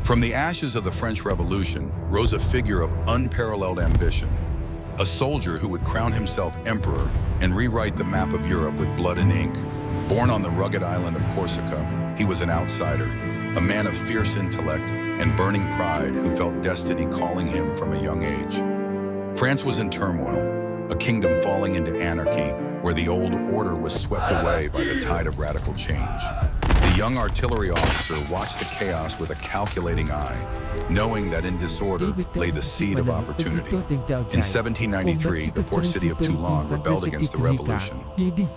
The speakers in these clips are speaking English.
From the ashes of the French Revolution rose a figure of unparalleled ambition, a soldier who would crown himself emperor and rewrite the map of Europe with blood and ink. Born on the rugged island of Corsica, he was an outsider, a man of fierce intellect and burning pride who felt destiny calling him from a young age. France was in turmoil, a kingdom falling into anarchy where the old order was swept away by the tide of radical change. The young artillery officer watched the chaos with a calculating eye, knowing that in disorder lay the seed of opportunity. In 1793, the port city of Toulon rebelled against the revolution,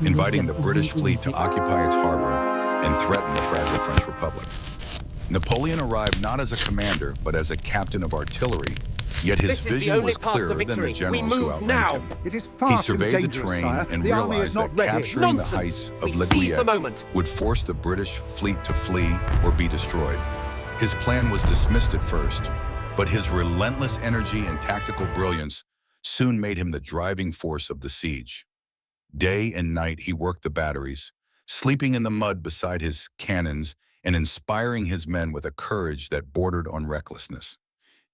inviting the British fleet to occupy its harbor and threaten the fragile French Republic. Napoleon arrived not as a commander, but as a captain of artillery, yet his vision was clearer than the generals who outranked him. He surveyed the terrain and realized that capturing the heights of L'Aiguillette would force the British fleet to flee or be destroyed. His plan was dismissed at first, but his relentless energy and tactical brilliance soon made him the driving force of the siege. Day and night he worked the batteries, sleeping in the mud beside his cannons and inspiring his men with a courage that bordered on recklessness.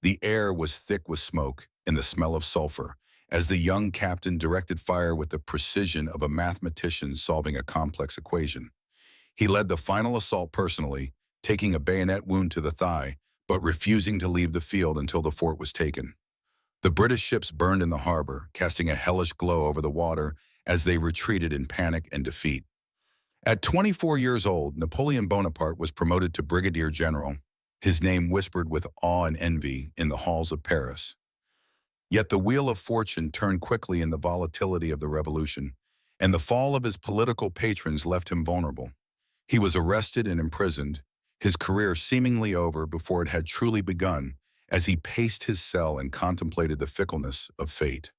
The air was thick with smoke and the smell of sulfur, as the young captain directed fire with the precision of a mathematician solving a complex equation. He led the final assault personally, taking a bayonet wound to the thigh, but refusing to leave the field until the fort was taken. The British ships burned in the harbor, casting a hellish glow over the water as they retreated in panic and defeat. At 24 years old, Napoleon Bonaparte was promoted to brigadier general, his name whispered with awe and envy in the halls of Paris. Yet the wheel of fortune turned quickly in the volatility of the revolution, and the fall of his political patrons left him vulnerable. He was arrested and imprisoned, his career seemingly over before it had truly begun, as he paced his cell and contemplated the fickleness of fate.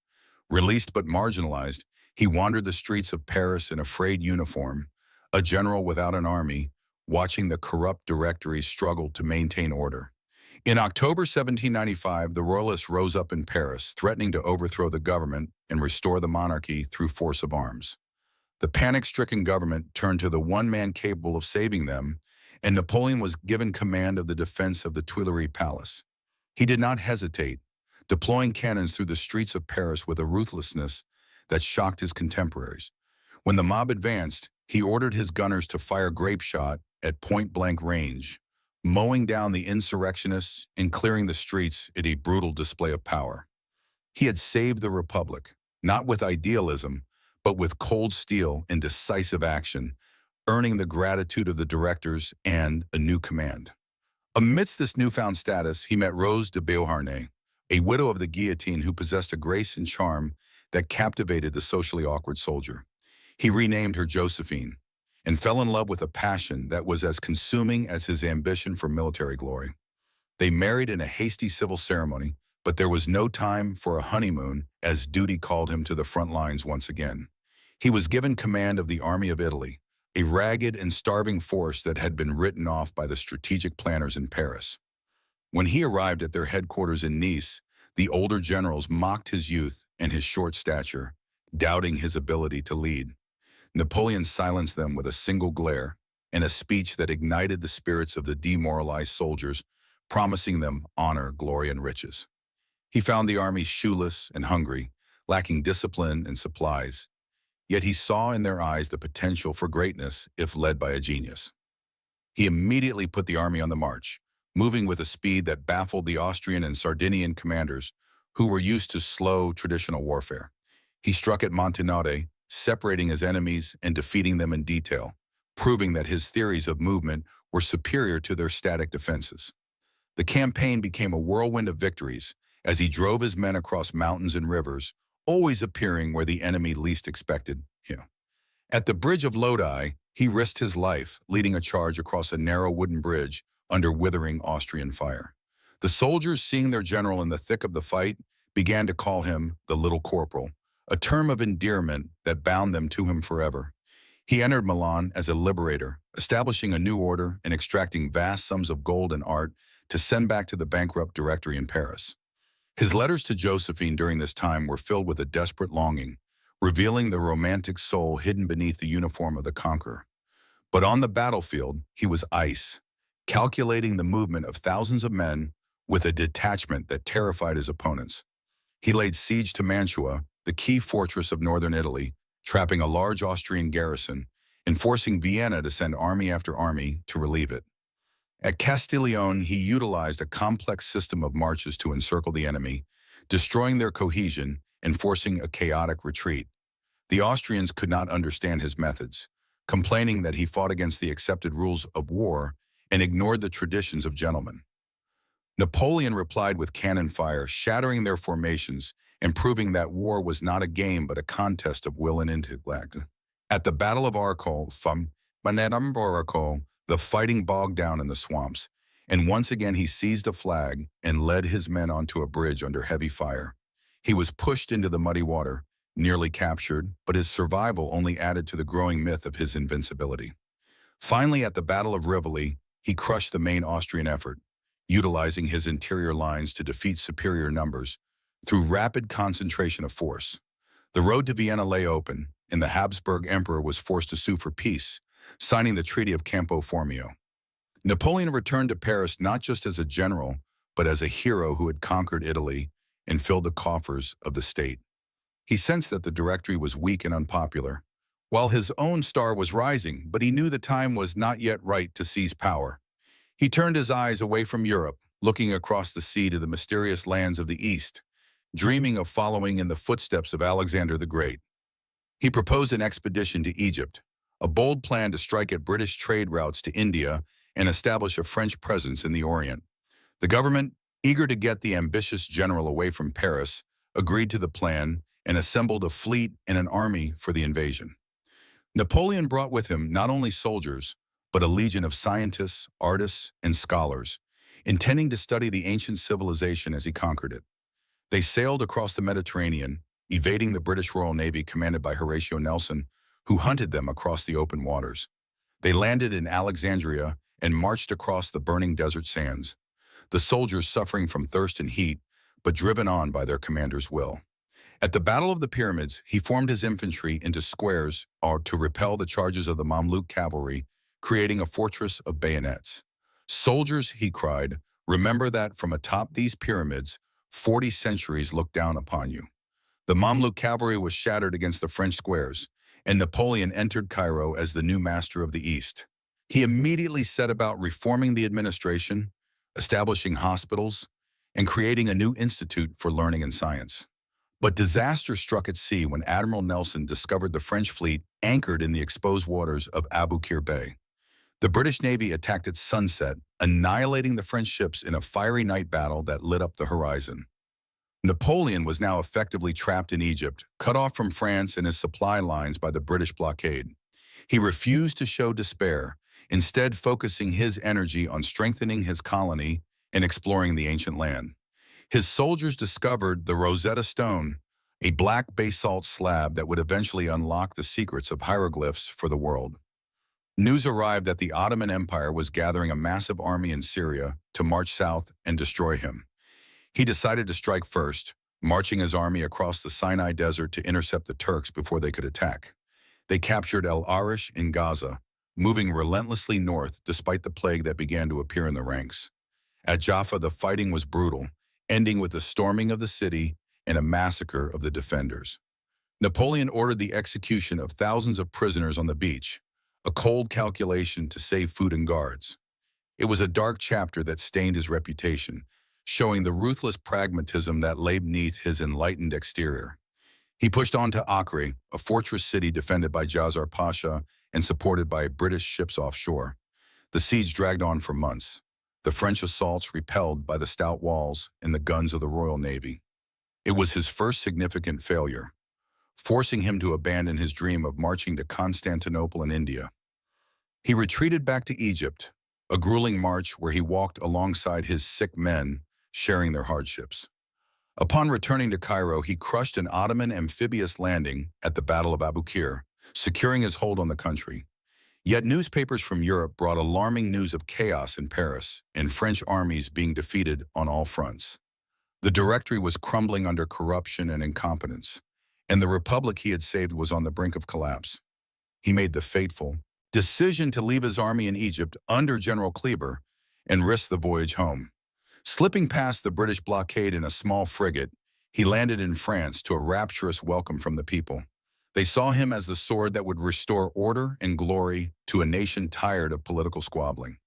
Released but marginalized, he wandered the streets of Paris in a frayed uniform, a general without an army, watching the corrupt directory struggle to maintain order. In October 1795, the Royalists rose up in Paris, threatening to overthrow the government and restore the monarchy through force of arms. The panic-stricken government turned to the one man capable of saving them, and Napoleon was given command of the defense of the Tuileries Palace. He did not hesitate, deploying cannons through the streets of Paris with a ruthlessness that shocked his contemporaries. When the mob advanced, he ordered his gunners to fire grape shot at point-blank range, mowing down the insurrectionists and clearing the streets in a brutal display of power. He had saved the Republic, not with idealism, but with cold steel and decisive action, earning the gratitude of the directors and a new command. Amidst this newfound status, he met Rose de Beauharnais, a widow of the guillotine who possessed a grace and charm that captivated the socially awkward soldier. He renamed her Josephine, and fell in love with a passion that was as consuming as his ambition for military glory. They married in a hasty civil ceremony, but there was no time for a honeymoon as duty called him to the front lines once again. He was given command of the Army of Italy, a ragged and starving force that had been written off by the strategic planners in Paris. When he arrived at their headquarters in Nice, the older generals mocked his youth and his short stature, doubting his ability to lead. Napoleon silenced them with a single glare and a speech that ignited the spirits of the demoralized soldiers, promising them honor, glory, and riches. He found the army shoeless and hungry, lacking discipline and supplies, yet he saw in their eyes the potential for greatness if led by a genius. He immediately put the army on the march, moving with a speed that baffled the Austrian and Sardinian commanders who were used to slow, traditional warfare. He struck at Montenotte, separating his enemies and defeating them in detail, proving that his theories of movement were superior to their static defenses. The campaign became a whirlwind of victories as he drove his men across mountains and rivers, always appearing where the enemy least expected him. At the Bridge of Lodi, he risked his life, leading a charge across a narrow wooden bridge under withering Austrian fire. The soldiers, seeing their general in the thick of the fight, began to call him the Little Corporal, a term of endearment that bound them to him forever. He entered Milan as a liberator, establishing a new order and extracting vast sums of gold and art to send back to the bankrupt directory in Paris. His letters to Josephine during this time were filled with a desperate longing, revealing the romantic soul hidden beneath the uniform of the conqueror. But on the battlefield, he was ice, calculating the movement of thousands of men with a detachment that terrified his opponents. He laid siege to Mantua, the key fortress of northern Italy, trapping a large Austrian garrison and forcing Vienna to send army after army to relieve it. At Castiglione, he utilized a complex system of marches to encircle the enemy, destroying their cohesion and forcing a chaotic retreat. The Austrians could not understand his methods, complaining that he fought against the accepted rules of war and ignored the traditions of gentlemen. Napoleon replied with cannon fire, shattering their formations and proving that war was not a game but a contest of will and intellect. At the Battle of Arcole, the fighting bogged down in the swamps, and once again he seized a flag and led his men onto a bridge under heavy fire. He was pushed into the muddy water, nearly captured, but his survival only added to the growing myth of his invincibility. Finally, at the Battle of Rivoli, he crushed the main Austrian effort, utilizing his interior lines to defeat superior numbers through rapid concentration of force. The road to Vienna lay open, and the Habsburg emperor was forced to sue for peace, signing the Treaty of Campo Formio. Napoleon returned to Paris not just as a general, but as a hero who had conquered Italy and filled the coffers of the state. He sensed that the Directory was weak and unpopular, while his own star was rising, but he knew the time was not yet right to seize power. He turned his eyes away from Europe, looking across the sea to the mysterious lands of the East, dreaming of following in the footsteps of Alexander the Great. He proposed an expedition to Egypt, a bold plan to strike at British trade routes to India and establish a French presence in the Orient. The government, eager to get the ambitious general away from Paris, agreed to the plan and assembled a fleet and an army for the invasion. Napoleon brought with him not only soldiers, but a legion of scientists, artists, and scholars, intending to study the ancient civilization as he conquered it. They sailed across the Mediterranean, evading the British Royal Navy commanded by Horatio Nelson, who hunted them across the open waters. They landed in Alexandria and marched across the burning desert sands, the soldiers suffering from thirst and heat, but driven on by their commander's will. At the Battle of the Pyramids, he formed his infantry into squares to repel the charges of the Mamluk cavalry, creating a fortress of bayonets. "Soldiers," he cried, "remember that from atop these pyramids, 40 centuries look down upon you." The Mamluk cavalry was shattered against the French squares, and Napoleon entered Cairo as the new master of the East. He immediately set about reforming the administration, establishing hospitals, and creating a new institute for learning and science. But disaster struck at sea when Admiral Nelson discovered the French fleet anchored in the exposed waters of Abu Qir Bay. The British Navy attacked at sunset, annihilating the French ships in a fiery night battle that lit up the horizon. Napoleon was now effectively trapped in Egypt, cut off from France and his supply lines by the British blockade. He refused to show despair, instead focusing his energy on strengthening his colony and exploring the ancient land. His soldiers discovered the Rosetta Stone, a black basalt slab that would eventually unlock the secrets of hieroglyphs for the world. News arrived that the Ottoman Empire was gathering a massive army in Syria to march south and destroy him. He decided to strike first, marching his army across the Sinai Desert to intercept the Turks before they could attack. They captured El Arish in Gaza, moving relentlessly north despite the plague that began to appear in the ranks. At Jaffa, the fighting was brutal, ending with the storming of the city and a massacre of the defenders. Napoleon ordered the execution of thousands of prisoners on the beach, a cold calculation to save food and guards. It was a dark chapter that stained his reputation, showing the ruthless pragmatism that lay beneath his enlightened exterior. He pushed on to Acre, a fortress city defended by Jazar Pasha and supported by British ships offshore. The siege dragged on for months, the French assaults repelled by the stout walls and the guns of the Royal Navy. It was his first significant failure, forcing him to abandon his dream of marching to Constantinople in India. He retreated back to Egypt, a grueling march where he walked alongside his sick men, sharing their hardships. Upon returning to Cairo, he crushed an Ottoman amphibious landing at the Battle of Abu Qir, securing his hold on the country. Yet newspapers from Europe brought alarming news of chaos in Paris and French armies being defeated on all fronts. The Directory was crumbling under corruption and incompetence, and the republic he had saved was on the brink of collapse. He made the fateful decision to leave his army in Egypt under General Kleber and risked the voyage home. Slipping past the British blockade in a small frigate, he landed in France to a rapturous welcome from the people. They saw him as the sword that would restore order and glory to a nation tired of political squabbling.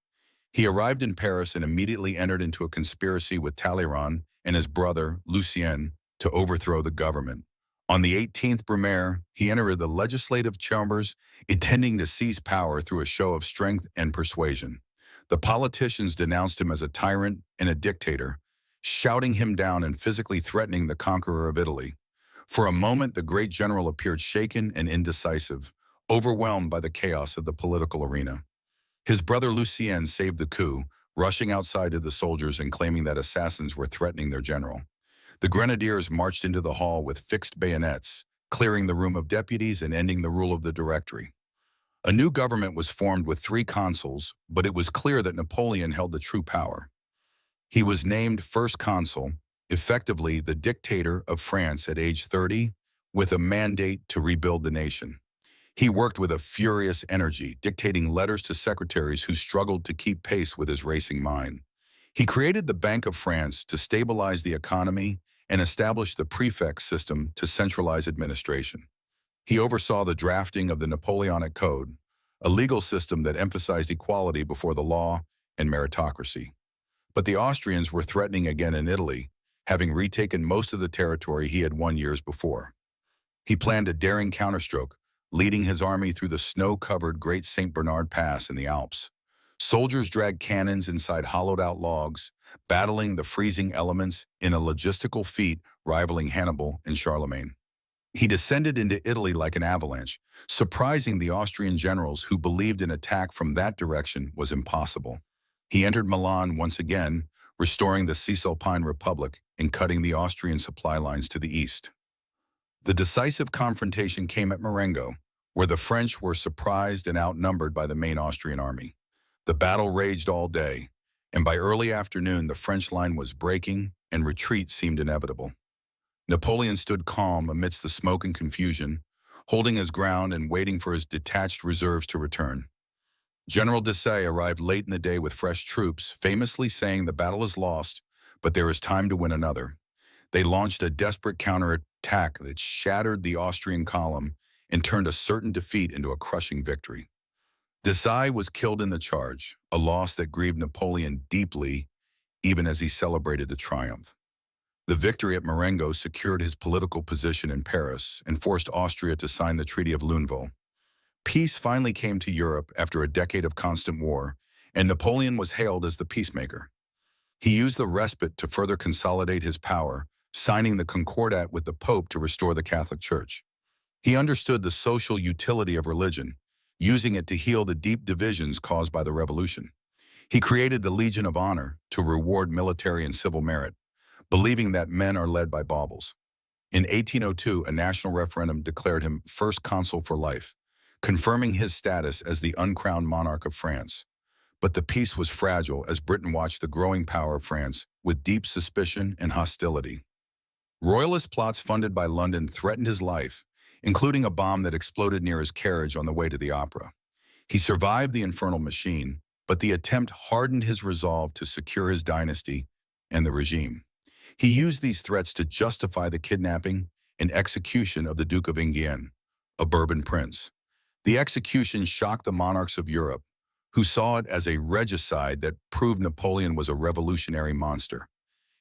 He arrived in Paris and immediately entered into a conspiracy with Talleyrand and his brother, Lucien, to overthrow the government. On the 18th Brumaire, he entered the legislative chambers, intending to seize power through a show of strength and persuasion. The politicians denounced him as a tyrant and a dictator, shouting him down and physically threatening the conqueror of Italy. For a moment, the great general appeared shaken and indecisive, overwhelmed by the chaos of the political arena. His brother Lucien saved the coup, rushing outside to the soldiers and claiming that assassins were threatening their general. The grenadiers marched into the hall with fixed bayonets, clearing the room of deputies and ending the rule of the Directory. A new government was formed with 3 consuls, but it was clear that Napoleon held the true power. He was named first consul, effectively the dictator of France at age 30, with a mandate to rebuild the nation. He worked with a furious energy, dictating letters to secretaries who struggled to keep pace with his racing mind. He created the Bank of France to stabilize the economy and established the prefect system to centralize administration. He oversaw the drafting of the Napoleonic Code, a legal system that emphasized equality before the law and meritocracy. But the Austrians were threatening again in Italy, having retaken most of the territory he had won years before. He planned a daring counterstroke, leading his army through the snow-covered Great St. Bernard Pass in the Alps. Soldiers dragged cannons inside hollowed-out logs, battling the freezing elements in a logistical feat rivaling Hannibal and Charlemagne. He descended into Italy like an avalanche, surprising the Austrian generals who believed an attack from that direction was impossible. He entered Milan once again, restoring the Cisalpine Republic and cutting the Austrian supply lines to the east. The decisive confrontation came at Marengo, where the French were surprised and outnumbered by the main Austrian army. The battle raged all day, and by early afternoon the French line was breaking and retreat seemed inevitable. Napoleon stood calm amidst the smoke and confusion, holding his ground and waiting for his detached reserves to return. General Desaix arrived late in the day with fresh troops, famously saying the battle is lost, but there is time to win another. They launched a desperate counterattack that shattered the Austrian column and turned a certain defeat into a crushing victory. Desaix was killed in the charge, a loss that grieved Napoleon deeply, even as he celebrated the triumph. The victory at Marengo secured his political position in Paris and forced Austria to sign the Treaty of Luneville. Peace finally came to Europe after a decade of constant war, and Napoleon was hailed as the peacemaker. He used the respite to further consolidate his power, signing the Concordat with the Pope to restore the Catholic Church. He understood the social utility of religion, using it to heal the deep divisions caused by the Revolution. He created the Legion of Honor to reward military and civil merit, believing that men are led by baubles. In 1802, a national referendum declared him first consul for life, confirming his status as the uncrowned monarch of France. But the peace was fragile as Britain watched the growing power of France with deep suspicion and hostility. Royalist plots funded by London threatened his life, including a bomb that exploded near his carriage on the way to the opera. He survived the infernal machine, but the attempt hardened his resolve to secure his dynasty and the regime. He used these threats to justify the kidnapping and execution of the Duke of Enghien, a Bourbon prince. The execution shocked the monarchs of Europe, who saw it as a regicide that proved Napoleon was a revolutionary monster.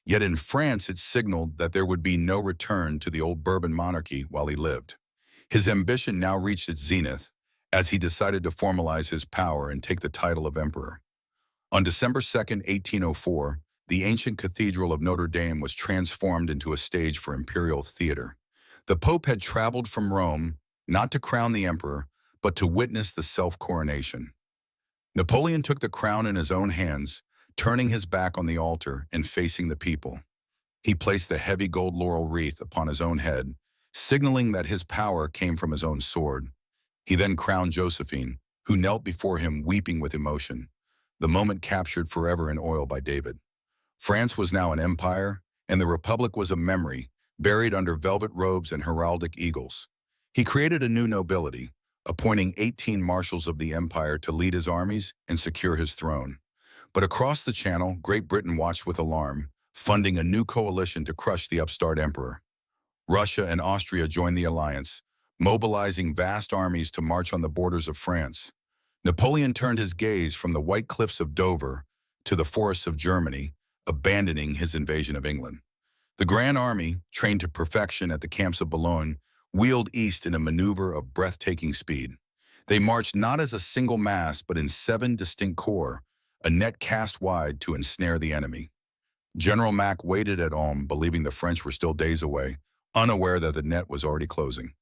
Yet in France, it signaled that there would be no return to the old Bourbon monarchy while he lived. His ambition now reached its zenith as he decided to formalize his power and take the title of emperor. On December 2, 1804, the ancient cathedral of Notre Dame was transformed into a stage for imperial theater. The Pope had traveled from Rome not to crown the emperor, but to witness the self-coronation. Napoleon took the crown in his own hands, turning his back on the altar and facing the people. He placed the heavy gold laurel wreath upon his own head, signaling that his power came from his own sword. He then crowned Josephine, who knelt before him weeping with emotion, the moment captured forever in oil by David. France was now an empire, and the Republic was a memory, buried under velvet robes and heraldic eagles. He created a new nobility, appointing 18 marshals of the empire to lead his armies and secure his throne. But across the Channel, Great Britain watched with alarm, funding a new coalition to crush the upstart emperor. Russia and Austria joined the alliance, mobilizing vast armies to march on the borders of France. Napoleon turned his gaze from the white cliffs of Dover to the forests of Germany, abandoning his invasion of England. The Grand Army, trained to perfection at the camps of Boulogne, wheeled east in a maneuver of breathtaking speed. They marched not as a single mass, but in 7 distinct corps, a net cast wide to ensnare the enemy. General Mack waited at Ulm, believing the French were still days away, unaware that the net was already closing.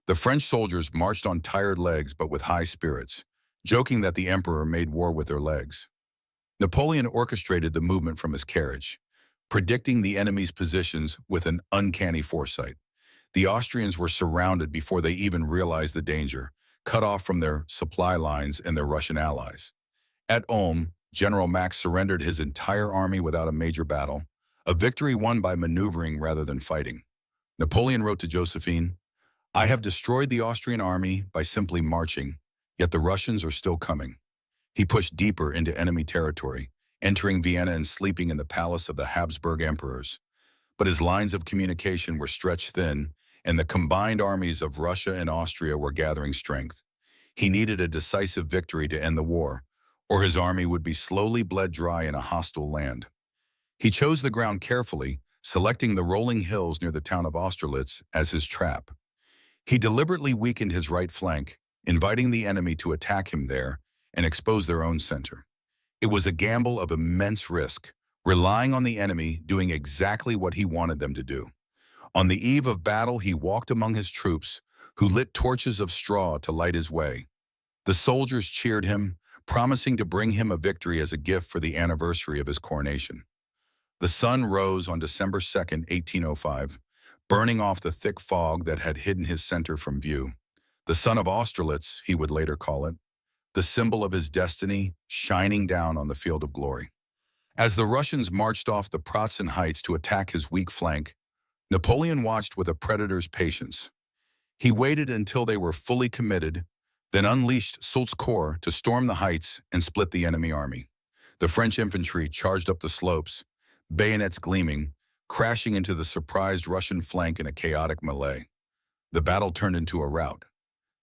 The French soldiers marched on tired legs but with high spirits, joking that the emperor made war with their legs. Napoleon orchestrated the movement from his carriage, predicting the enemy's positions with an uncanny foresight. The Austrians were surrounded before they even realized the danger, cut off from their supply lines and their Russian allies. At Ulm, General Mack surrendered his entire army without a major battle, a victory won by maneuvering rather than fighting. Napoleon wrote to Josephine, "I have destroyed the Austrian army by simply marching, yet the Russians are still coming." He pushed deeper into enemy territory, entering Vienna and sleeping in the palace of the Habsburg emperors. But his lines of communication were stretched thin, and the combined armies of Russia and Austria were gathering strength. He needed a decisive victory to end the war, or his army would be slowly bled dry in a hostile land. He chose the ground carefully, selecting the rolling hills near the town of Austerlitz as his trap. He deliberately weakened his right flank, inviting the enemy to attack him there and expose their own center. It was a gamble of immense risk, relying on the enemy doing exactly what he wanted them to do. On the eve of battle, he walked among his troops, who lit torches of straw to light his way. The soldiers cheered him, promising to bring him a victory as a gift for the anniversary of his coronation. The sun rose on December 2nd, 1805, burning off the thick fog that had hidden his center from view. The sun of Austerlitz, he would later call it, the symbol of his destiny shining down on the field of glory. As the Russians marched off the Pratzen Heights to attack his weak flank, Napoleon watched with a predator's patience. He waited until they were fully committed, then unleashed Soult's corps to storm the heights and split the enemy army. The French infantry charged up the slopes, bayonets gleaming, crashing into the surprised Russian flank in a chaotic melee. The battle turned into a rout.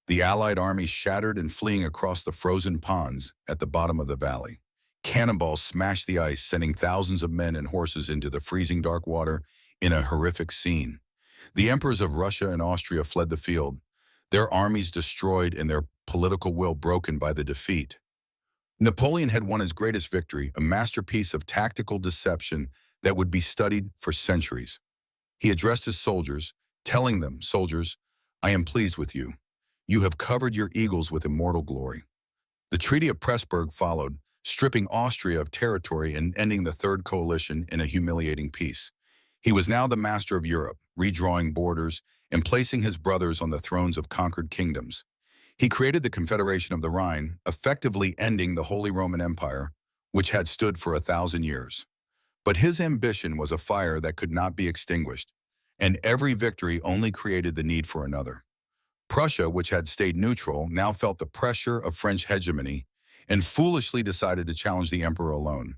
The Allied army shattered and fleeing across the frozen ponds at the bottom of the valley. Cannonballs smashed the ice, sending thousands of men and horses into the freezing dark water in a horrific scene. The emperors of Russia and Austria fled the field, their armies destroyed and their political will broken by the defeat. Napoleon had won his greatest victory, a masterpiece of tactical deception that would be studied for centuries. He addressed his soldiers, telling them, "Soldiers, I am pleased with you. You have covered your eagles with immortal glory." The Treaty of Pressburg followed, stripping Austria of territory and ending the Third Coalition in a humiliating peace. He was now the master of Europe, redrawing borders and placing his brothers on the thrones of conquered kingdoms. He created the Confederation of the Rhine, effectively ending the Holy Roman Empire, which had stood for 1,000 years. But his ambition was a fire that could not be extinguished, and every victory only created the need for another. Prussia, which had stayed neutral, now felt the pressure of French hegemony and foolishly decided to challenge the emperor alone.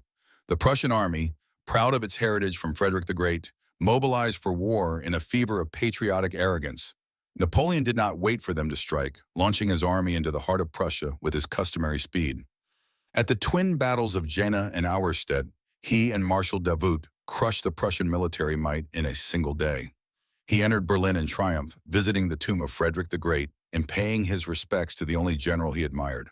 The Prussian army, proud of its heritage from Frederick the Great, mobilized for war in a fever of patriotic arrogance. Napoleon did not wait for them to strike, launching his army into the heart of Prussia with his customary speed. At the twin battles of Jena and Auerstedt, he and Marshal Davout crushed the Prussian military might in a single day. He entered Berlin in triumph, visiting the tomb of Frederick the Great and paying his respects to the only general he admired.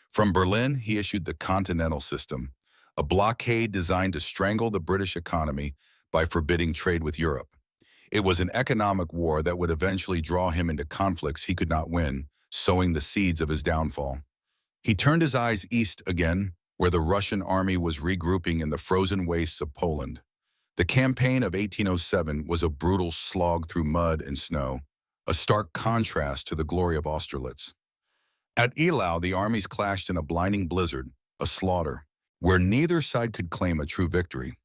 From Berlin, he issued the Continental System, a blockade designed to strangle the British economy by forbidding trade with Europe. It was an economic war that would eventually draw him into conflicts he could not win, sowing the seeds of his downfall. He turned his eyes east again, where the Russian army was regrouping in the frozen wastes of Poland. The campaign of 1807 was a brutal slog through mud and snow, a stark contrast to the glory of Austerlitz. At Eylau, the armies clashed in a blinding blizzard, a slaughter, where neither side could claim a true victory.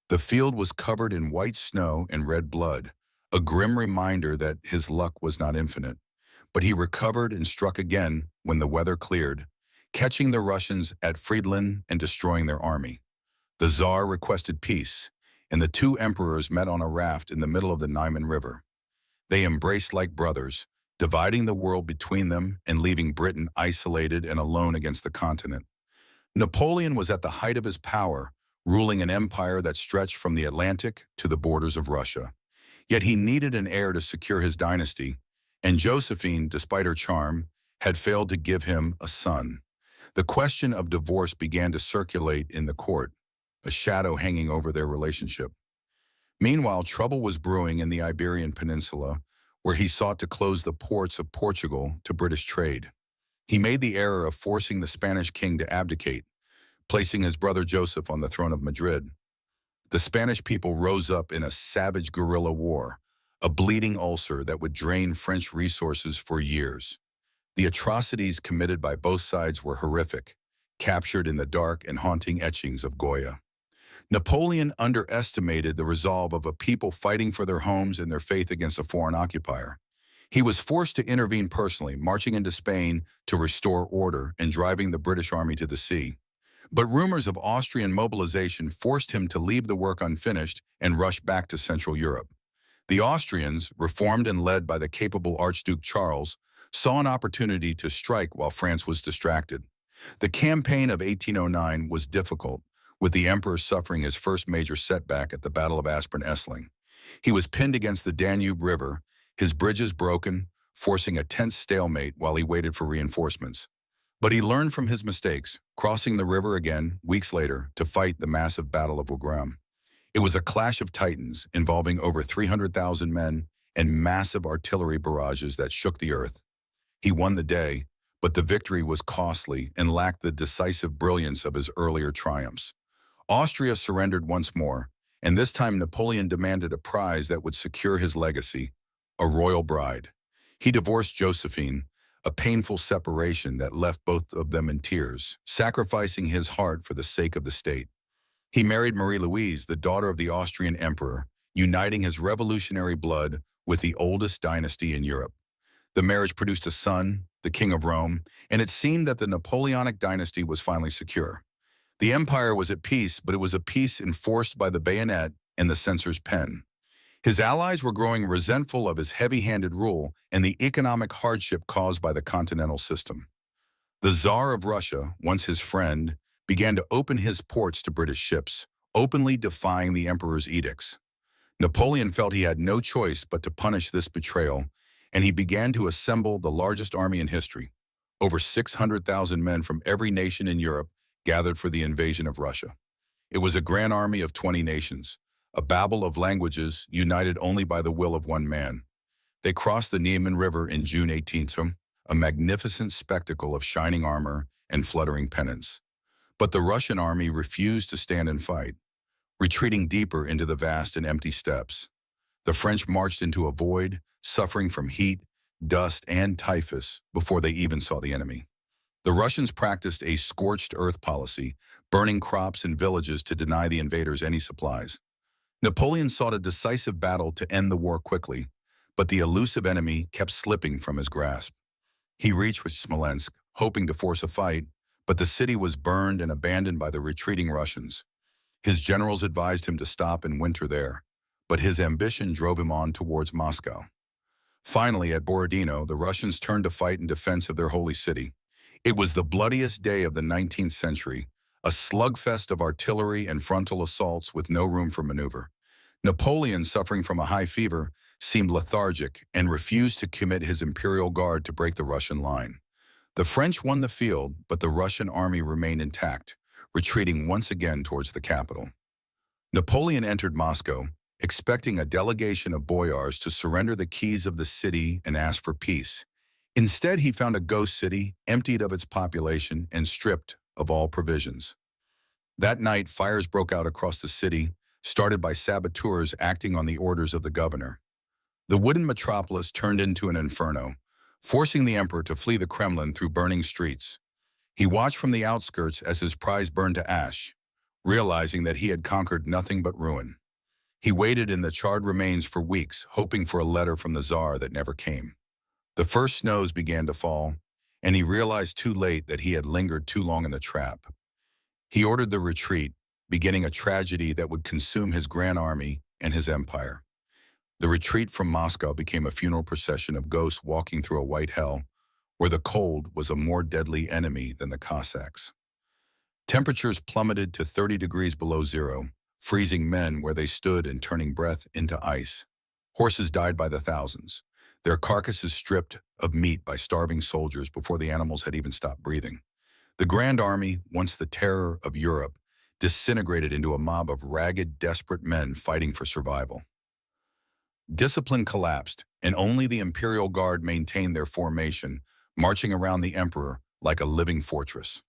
The field was covered in white snow and red blood, a grim reminder that his luck was not infinite. But he recovered and struck again when the weather cleared, catching the Russians at Friedland and destroying their army. The Tsar requested peace, and the two emperors met on a raft in the middle of the Niemen River. They embraced like brothers, dividing the world between them and leaving Britain isolated and alone against the continent. Napoleon was at the height of his power, ruling an empire that stretched from the Atlantic to the borders of Russia. Yet he needed an heir to secure his dynasty, and Josephine, despite her charm, had failed to give him a son. The question of divorce began to circulate in the court, a shadow hanging over their relationship. Meanwhile, trouble was brewing in the Iberian Peninsula, where he sought to close the ports of Portugal to British trade. He made the error of forcing the Spanish king to abdicate, placing his brother Joseph on the throne of Madrid. The Spanish people rose up in a savage guerrilla war, a bleeding ulcer that would drain French resources for years. The atrocities committed by both sides were horrific, captured in the dark and haunting etchings of Goya. Napoleon underestimated the resolve of a people fighting for their homes and their faith against a foreign occupier. He was forced to intervene personally, marching into Spain to restore order and driving the British army to the sea. But rumors of Austrian mobilization forced him to leave the work unfinished and rush back to Central Europe. The Austrians, reformed and led by the capable Archduke Charles, saw an opportunity to strike while France was distracted. The campaign of 1809 was difficult, with the emperor suffering his first major setback at the Battle of Aspern-Essling. He was pinned against the Danube River, his bridges broken, forcing a tense stalemate while he waited for reinforcements. But he learned from his mistakes, crossing the river again weeks later to fight the massive Battle of Wagram. It was a clash of titans involving over 300,000 men and massive artillery barrages that shook the earth. He won the day, but the victory was costly and lacked the decisive brilliance of his earlier triumphs. Austria surrendered once more, and this time Napoleon demanded a prize that would secure his legacy, a royal bride. He divorced Josephine, a painful separation that left both of them in tears, sacrificing his heart for the sake of the state. He married Marie-Louise, the daughter of the Austrian emperor, uniting his revolutionary blood with the oldest dynasty in Europe. The marriage produced a son, the King of Rome, and it seemed that the Napoleonic dynasty was finally secure. The empire was at peace, but it was a peace enforced by the bayonet and the censor's pen. His allies were growing resentful of his heavy-handed rule and the economic hardship caused by the continental system. The Tsar of Russia, once his friend, began to open his ports to British ships, openly defying the emperor's edicts. Napoleon felt he had no choice but to punish this betrayal, and he began to assemble the largest army in history. Over 600,000 men from every nation in Europe gathered for the invasion of Russia. It was a grand army of 20 nations, a babel of languages united only by the will of one man. They crossed the Niemen River in June 18th, a magnificent spectacle of shining armor and fluttering pennants. But the Russian army refused to stand and fight, retreating deeper into the vast and empty steppes. The French marched into a void, suffering from heat, dust, and typhus before they even saw the enemy. The Russians practiced a scorched earth policy, burning crops and villages to deny the invaders any supplies. Napoleon sought a decisive battle to end the war quickly, but the elusive enemy kept slipping from his grasp. He reached Smolensk, hoping to force a fight, but the city was burned and abandoned by the retreating Russians. His generals advised him to stop and winter there, but his ambition drove him on towards Moscow. Finally, at Borodino, the Russians turned to fight in defense of their holy city. It was the bloodiest day of the 19th century, a slugfest of artillery and frontal assaults with no room for maneuver. Napoleon, suffering from a high fever, seemed lethargic and refused to commit his imperial guard to break the Russian line. The French won the field, but the Russian army remained intact, retreating once again towards the capital. Napoleon entered Moscow, expecting a delegation of boyars to surrender the keys of the city and ask for peace. Instead, he found a ghost city, emptied of its population and stripped of all provisions. That night, fires broke out across the city, started by saboteurs acting on the orders of the governor. The wooden metropolis turned into an inferno, forcing the emperor to flee the Kremlin through burning streets. He watched from the outskirts as his prize burned to ash, realizing that he had conquered nothing but ruin. He waited in the charred remains for weeks, hoping for a letter from the Tsar that never came. The first snows began to fall, and he realized too late that he had lingered too long in the trap. He ordered the retreat, beginning a tragedy that would consume his grand army and his empire. The retreat from Moscow became a funeral procession of ghosts walking through a white hell, where the cold was a more deadly enemy than the Cossacks. Temperatures plummeted to 30 degrees below zero, freezing men where they stood and turning breath into ice. Horses died by the thousands, their carcasses stripped of meat by starving soldiers before the animals had even stopped breathing. The Grand Army, once the terror of Europe, disintegrated into a mob of ragged, desperate men fighting for survival. Discipline collapsed, and only the Imperial Guard maintained their formation, marching around the emperor like a living fortress.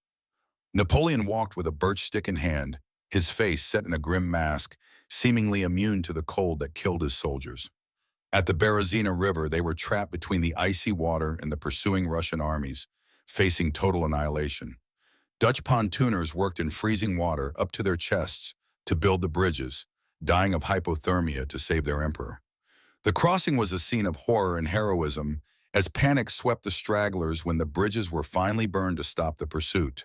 Napoleon walked with a birch stick in hand, his face set in a grim mask, seemingly immune to the cold that killed his soldiers. At the Berezina River, they were trapped between the icy water and the pursuing Russian armies, facing total annihilation. Dutch pontooners worked in freezing water up to their chests to build the bridges, dying of hypothermia to save their emperor. The crossing was a scene of horror and heroism as panic swept the stragglers when the bridges were finally burned to stop the pursuit.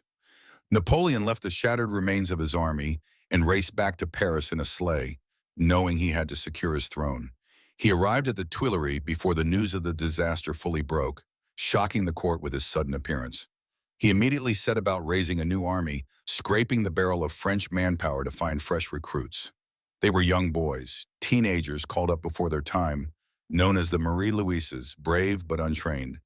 Napoleon left the shattered remains of his army and raced back to Paris in a sleigh, knowing he had to secure his throne. He arrived at the Tuileries before the news of the disaster fully broke, shocking the court with his sudden appearance. He immediately set about raising a new army, scraping the barrel of French manpower to find fresh recruits. They were young boys, teenagers called up before their time, known as the Marie-Louises, brave but untrained.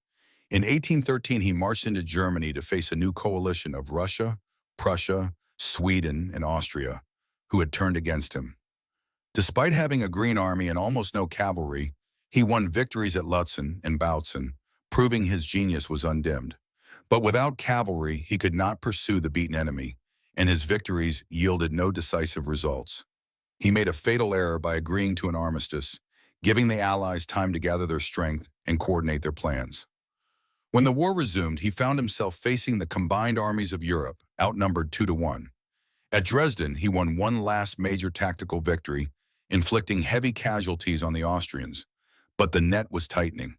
In 1813, he marched into Germany to face a new coalition of Russia, Prussia, Sweden, and Austria, who had turned against him. Despite having a green army and almost no cavalry, he won victories at Lutzen and Bautzen, proving his genius was undimmed. But without cavalry, he could not pursue the beaten enemy, and his victories yielded no decisive results. He made a fatal error by agreeing to an armistice, giving the Allies time to gather their strength and coordinate their plans. When the war resumed, he found himself facing the combined armies of Europe, outnumbered 2-1. At Dresden, he won one last major tactical victory, inflicting heavy casualties on the Austrians, but the net was tightening.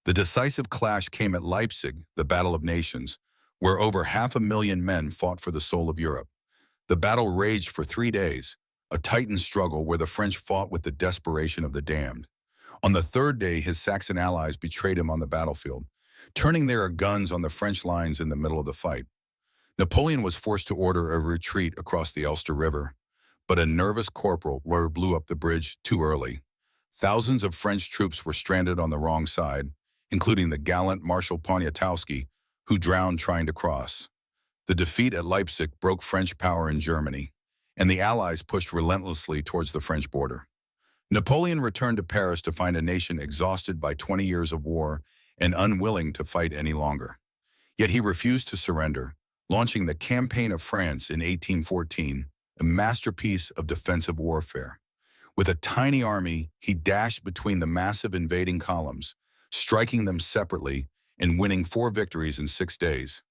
The decisive clash came at Leipzig, the Battle of Nations, where over 500,000 men fought for the soul of Europe. The battle raged for 3 days, a titan struggle where the French fought with the desperation of the damned. On the third day, his Saxon allies betrayed him on the battlefield, turning their guns on the French lines in the middle of the fight. Napoleon was forced to order a retreat across the Ulster River, but a nervous corporal blew up the bridge too early. Thousands of French troops were stranded on the wrong side, including the gallant Marshal Poniatowski, who drowned trying to cross. The defeat at Leipzig broke French power in Germany, and the Allies pushed relentlessly towards the French border. Napoleon returned to Paris to find a nation exhausted by 20 years of war and unwilling to fight any longer. Yet he refused to surrender, launching the Campaign of France in 1814, a masterpiece of defensive warfare. With a tiny army, he dashed between the massive invading columns, striking them separately and winning 4 victories in 6 days.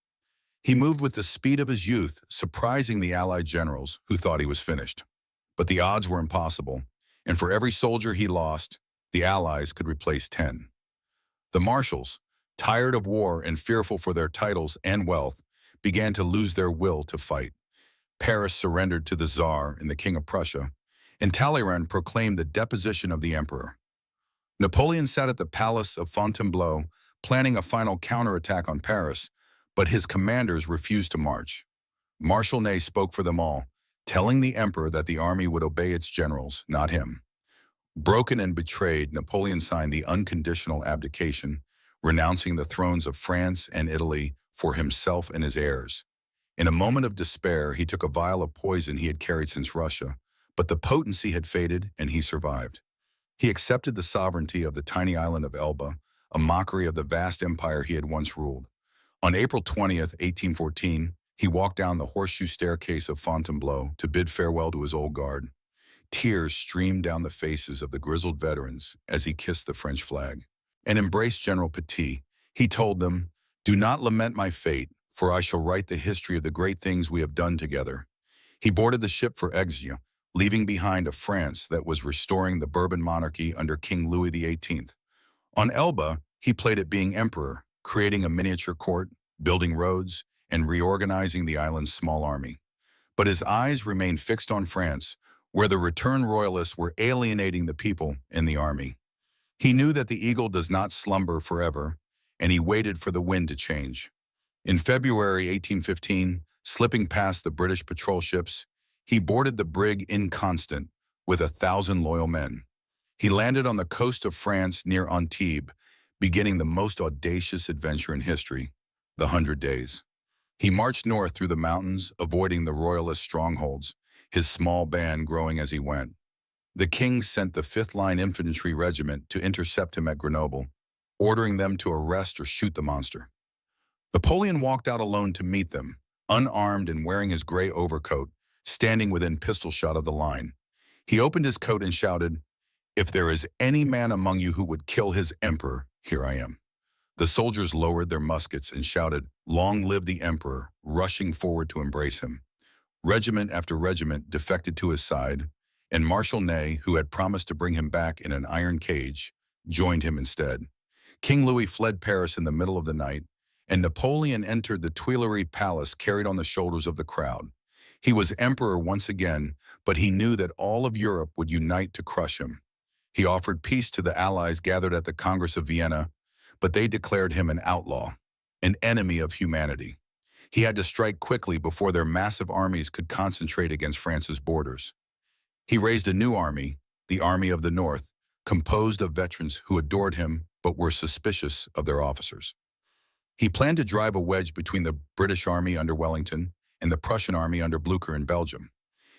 He moved with the speed of his youth, surprising the Allied generals who thought he was finished. But the odds were impossible, and for every soldier he lost, the Allies could replace 10. The marshals, tired of war and fearful for their titles and wealth, began to lose their will to fight. Paris surrendered to the Tsar and the King of Prussia, and Talleyrand proclaimed the deposition of the emperor. Napoleon sat at the palace of Fontainebleau, planning a final counterattack on Paris, but his commanders refused to march. Marshal Ney spoke for them all, telling the emperor that the army would obey its generals, not him. Broken and betrayed, Napoleon signed the unconditional abdication, renouncing the thrones of France and Italy for himself and his heirs. In a moment of despair, he took a vial of poison he had carried since Russia, but the potency had faded and he survived. He accepted the sovereignty of the tiny island of Elba, a mockery of the vast empire he had once ruled. On April 20th, 1814, he walked down the horseshoe staircase of Fontainebleau to bid farewell to his old guard. Tears streamed down the faces of the grizzled veterans as he kissed the French flag. And embraced General Petit, he told them, "Do not lament my fate, for I shall write the history of the great things we have done together." He boarded the ship for Aix, leaving behind a France that was restoring the Bourbon monarchy under King Louis XVIII. On Elba, he played at being emperor, creating a miniature court, building roads, and reorganizing the island's small army. But his eyes remained fixed on France, where the returned royalists were alienating the people in the army. He knew that the eagle does not slumber forever, and he waited for the wind to change. In February 1815, slipping past the British patrol ships, he boarded the brig Inconstant with 1,000 loyal men. He landed on the coast of France near Antibes, beginning the most audacious adventure in history, the 100 Days. He marched north through the mountains, avoiding the royalist strongholds, his small band growing as he went. The king sent the 5th Line Infantry Regiment to intercept him at Grenoble, ordering them to arrest or shoot the monster. Napoleon walked out alone to meet them, unarmed and wearing his gray overcoat, standing within pistol shot of the line. He opened his coat and shouted, "If there is any man among you who would kill his emperor, here I am." The soldiers lowered their muskets and shouted, "Long live the emperor," rushing forward to embrace him. Regiment after regiment defected to his side, and Marshal Ney, who had promised to bring him back in an iron cage, joined him instead. King Louis fled Paris in the middle of the night, and Napoleon entered the Tuileries Palace carried on the shoulders of the crowd. He was emperor once again, but he knew that all of Europe would unite to crush him. He offered peace to the Allies gathered at the Congress of Vienna, but they declared him an outlaw, an enemy of humanity. He had to strike quickly before their massive armies could concentrate against France's borders. He raised a new army, the Army of the North, composed of veterans who adored him but were suspicious of their officers. He planned to drive a wedge between the British army under Wellington and the Prussian army under Blücher in Belgium.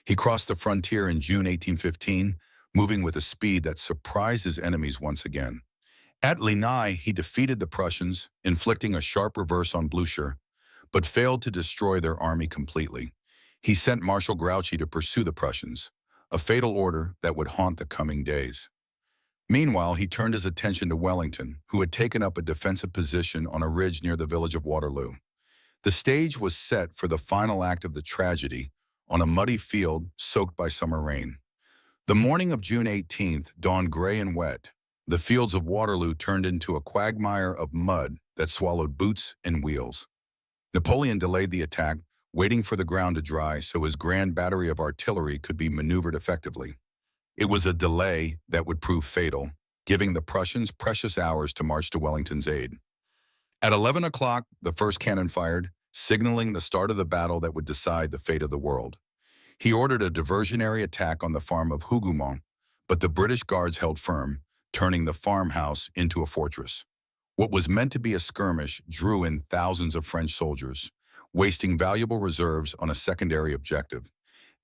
He crossed the frontier in June 1815, moving with a speed that surprised his enemies once again. At Ligny, he defeated the Prussians, inflicting a sharp reverse on Blücher, but failed to destroy their army completely. He sent Marshal Grouchy to pursue the Prussians, a fatal order that would haunt the coming days. Meanwhile, he turned his attention to Wellington, who had taken up a defensive position on a ridge near the village of Waterloo. The stage was set for the final act of the tragedy on a muddy field soaked by summer rain. The morning of June 18th dawned gray and wet. The fields of Waterloo turned into a quagmire of mud that swallowed boots and wheels. Napoleon delayed the attack, waiting for the ground to dry so his grand battery of artillery could be maneuvered effectively. It was a delay that would prove fatal, giving the Prussians precious hours to march to Wellington's aid. At 11 o'clock, the first cannon fired, signaling the start of the battle that would decide the fate of the world. He ordered a diversionary attack on the farm of Hougoumont, but the British guards held firm, turning the farmhouse into a fortress. What was meant to be a skirmish drew in thousands of French soldiers, wasting valuable reserves on a secondary objective.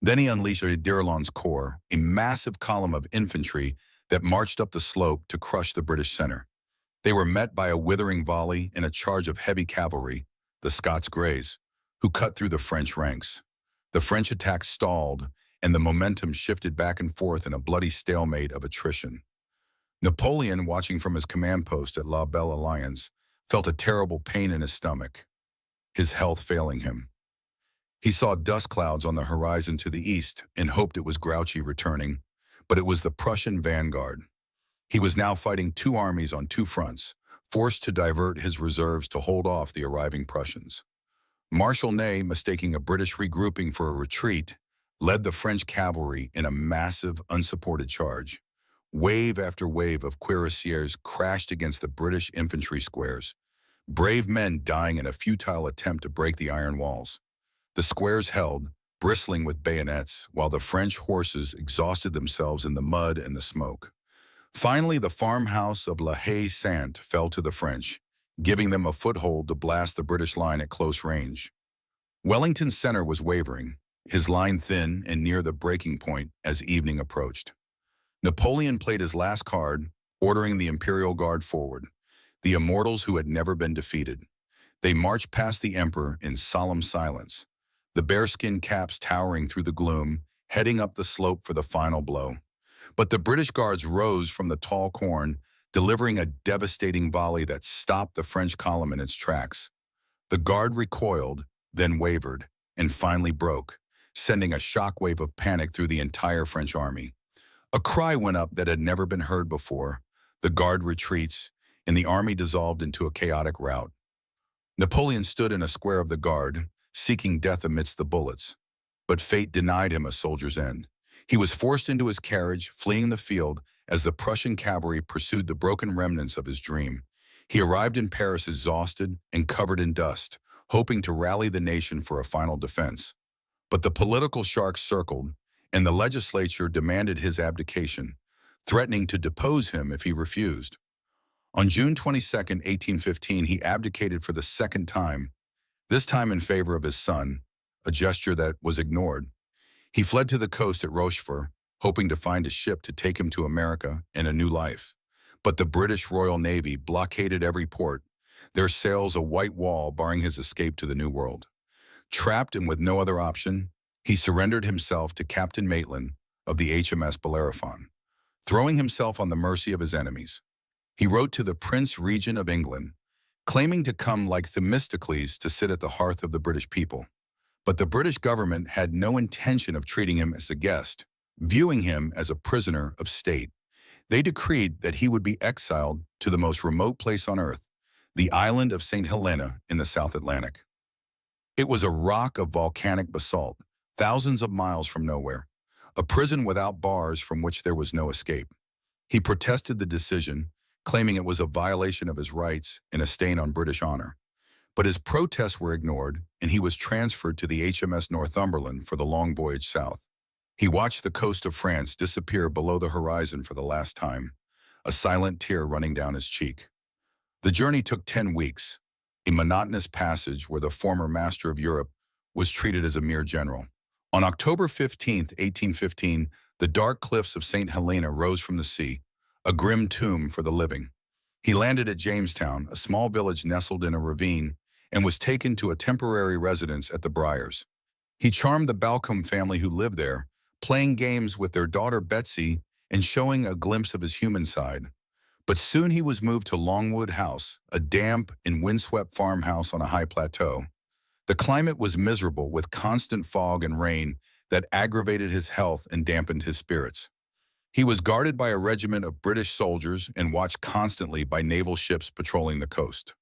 Then he unleashed d'Erlon's corps, a massive column of infantry that marched up the slope to crush the British center. They were met by a withering volley and a charge of heavy cavalry, the Scots Greys, who cut through the French ranks. The French attack stalled, and the momentum shifted back and forth in a bloody stalemate of attrition. Napoleon, watching from his command post at La Belle Alliance, felt a terrible pain in his stomach, his health failing him. He saw dust clouds on the horizon to the east and hoped it was Grouchy returning, but it was the Prussian vanguard. He was now fighting two armies on two fronts, forced to divert his reserves to hold off the arriving Prussians. Marshal Ney, mistaking a British regrouping for a retreat, led the French cavalry in a massive, unsupported charge. Wave after wave of cuirassiers crashed against the British infantry squares, brave men dying in a futile attempt to break the iron walls. The squares held, bristling with bayonets, while the French horses exhausted themselves in the mud and the smoke. Finally, the farmhouse of La Haye-Sainte fell to the French, giving them a foothold to blast the British line at close range. Wellington's center was wavering, his line thin and near the breaking point as evening approached. Napoleon played his last card, ordering the Imperial Guard forward, the immortals who had never been defeated. They marched past the emperor in solemn silence, the bearskin caps towering through the gloom, heading up the slope for the final blow. But the British guards rose from the tall corn, delivering a devastating volley that stopped the French column in its tracks. The guard recoiled, then wavered, and finally broke, sending a shockwave of panic through the entire French army. A cry went up that had never been heard before. The guard retreats, and the army dissolved into a chaotic rout. Napoleon stood in a square of the guard, seeking death amidst the bullets. But fate denied him a soldier's end. He was forced into his carriage, fleeing the field as the Prussian cavalry pursued the broken remnants of his dream. He arrived in Paris exhausted and covered in dust, hoping to rally the nation for a final defense. But the political sharks circled, and the legislature demanded his abdication, threatening to depose him if he refused. On June 22, 1815, he abdicated for the second time, this time in favor of his son, a gesture that was ignored. He fled to the coast at Rochefort, hoping to find a ship to take him to America and a new life. But the British Royal Navy blockaded every port, their sails a white wall barring his escape to the New World. Trapped and with no other option, he surrendered himself to Captain Maitland of the HMS Bellerophon, throwing himself on the mercy of his enemies. He wrote to the Prince Regent of England, claiming to come like Themistocles to sit at the hearth of the British people. But the British government had no intention of treating him as a guest, viewing him as a prisoner of state. They decreed that he would be exiled to the most remote place on earth, the island of St. Helena in the South Atlantic. It was a rock of volcanic basalt, thousands of miles from nowhere, a prison without bars from which there was no escape. He protested the decision, claiming it was a violation of his rights and a stain on British honor. But his protests were ignored, and he was transferred to the HMS Northumberland for the long voyage south. He watched the coast of France disappear below the horizon for the last time, a silent tear running down his cheek. The journey took 10 weeks, a monotonous passage where the former master of Europe was treated as a mere general. On October 15, 1815, the dark cliffs of St. Helena rose from the sea, a grim tomb for the living. He landed at Jamestown, a small village nestled in a ravine, and was taken to a temporary residence at the Briars. He charmed the Balcombe family who lived there, playing games with their daughter Betsy and showing a glimpse of his human side. But soon he was moved to Longwood House, a damp and windswept farmhouse on a high plateau. The climate was miserable with constant fog and rain that aggravated his health and dampened his spirits. He was guarded by a regiment of British soldiers and watched constantly by naval ships patrolling the coast.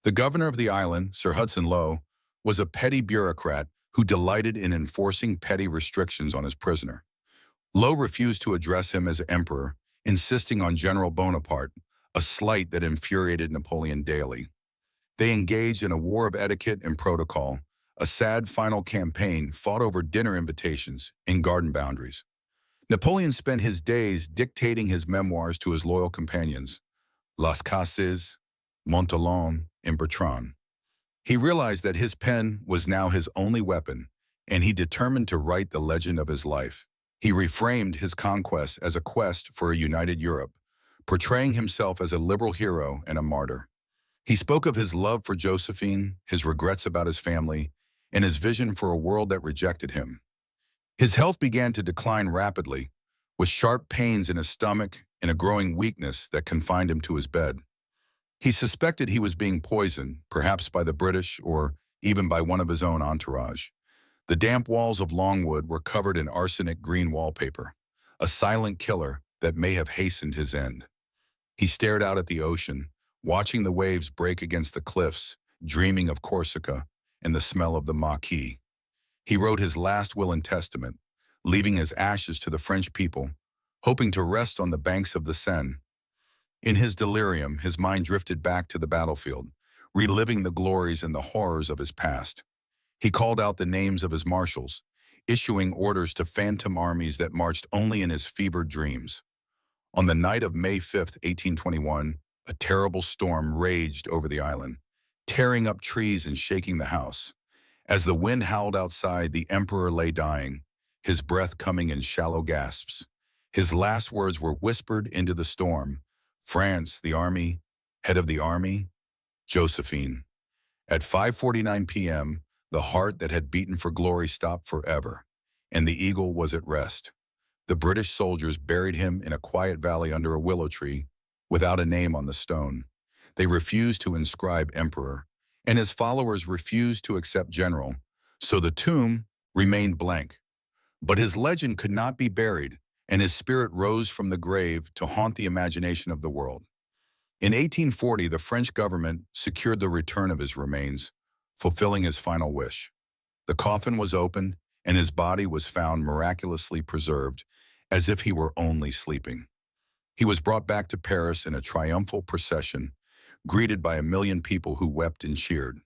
The governor of the island, Sir Hudson Lowe, was a petty bureaucrat who delighted in enforcing petty restrictions on his prisoner. Lowe refused to address him as emperor, insisting on General Bonaparte, a slight that infuriated Napoleon daily. They engaged in a war of etiquette and protocol, a sad final campaign fought over dinner invitations and garden boundaries. Napoleon spent his days dictating his memoirs to his loyal companions, Las Cases, Montholon, and Bertrand. He realized that his pen was now his only weapon, and he determined to write the legend of his life. He reframed his conquest as a quest for a united Europe, portraying himself as a liberal hero and a martyr. He spoke of his love for Josephine, his regrets about his family, and his vision for a world that rejected him. His health began to decline rapidly, with sharp pains in his stomach and a growing weakness that confined him to his bed. He suspected he was being poisoned, perhaps by the British or even by one of his own entourage. The damp walls of Longwood were covered in arsenic green wallpaper, a silent killer that may have hastened his end. He stared out at the ocean, watching the waves break against the cliffs, dreaming of Corsica and the smell of the maquis. He wrote his last will and testament, leaving his ashes to the French people, hoping to rest on the banks of the Seine. In his delirium, his mind drifted back to the battlefield, reliving the glories and the horrors of his past. He called out the names of his marshals, issuing orders to phantom armies that marched only in his fevered dreams. On the night of May 5, 1821, a terrible storm raged over the island, tearing up trees and shaking the house. As the wind howled outside, the emperor lay dying, his breath coming in shallow gasps. His last words were whispered into the storm. France, the army, head of the army, Josephine. At 5:49 p.m., the heart that had beaten for glory stopped forever, and the eagle was at rest. The British soldiers buried him in a quiet valley under a willow tree, without a name on the stone. They refused to inscribe emperor, and his followers refused to accept general, so the tomb remained blank. But his legend could not be buried, and his spirit rose from the grave to haunt the imagination of the world. In 1840, the French government secured the return of his remains, fulfilling his final wish. The coffin was opened, and his body was found miraculously preserved, as if he were only sleeping. He was brought back to Paris in a triumphal procession, greeted by 1 million people who wept and cheered.